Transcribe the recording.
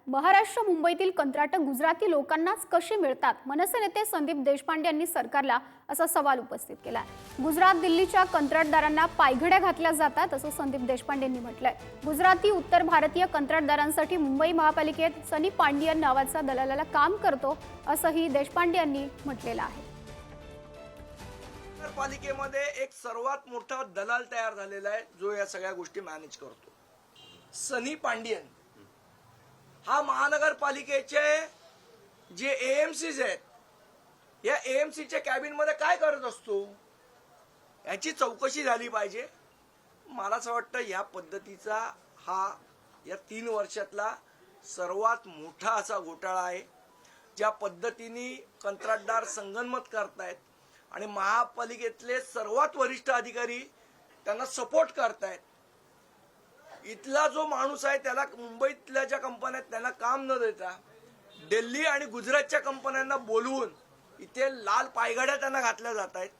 महाराष्ट्र मुंबईतील कंत्राटं गुजराती लोकांनाच कशी मिळतात? मनसे नेते संदीप देशपांडे यांनी सरकारला असा सवाल उपस्थित केला। गुजरात दिल्लीच्या कंत्राटदारांना पायघड्या घातल्या जातात असं संदीप देशपांडे यांनी म्हटलंय। गुजराती उत्तर भारतीय कंत्राटदारांसाठी मुंबई महापालिकेत सनी पांडियन नावाचा दलालाला काम करतो असंही देशपांडे यांनी म्हटलेलं आहे। पालिकेमध्ये एक सर्वात मोठा दलाल तयार झालेला आहे जो या सगळ्या गोष्टी मॅनेज करतो। सनी पांडियन हा महानगरपालिकेचे जे एएमसीज आहेत, या एएमसीच्या कॅबिन मध्ये काय करत असतो याची चौकशी झाली पाहिजे। मला असं वाटतं या पद्धतीचा हा या 3 वर्षातला सर्वात मोठा असा घोटाळा आहे। ज्या पद्धतीने कंत्राटदार संगनमत करतायत आणि महापालिकेतले सर्वात वरिष्ठ अधिकारी त्यांना सपोर्ट करतायत। इथला जो माणूस आहे त्याला मुंबईतल्या ज्या कंपन्या आहेत त्यांना काम न देता दिल्ली आणि गुजरातच्या कंपन्यांना बोलवून इथे लाल पायघड्या त्यांना घातल्या जात आहेत।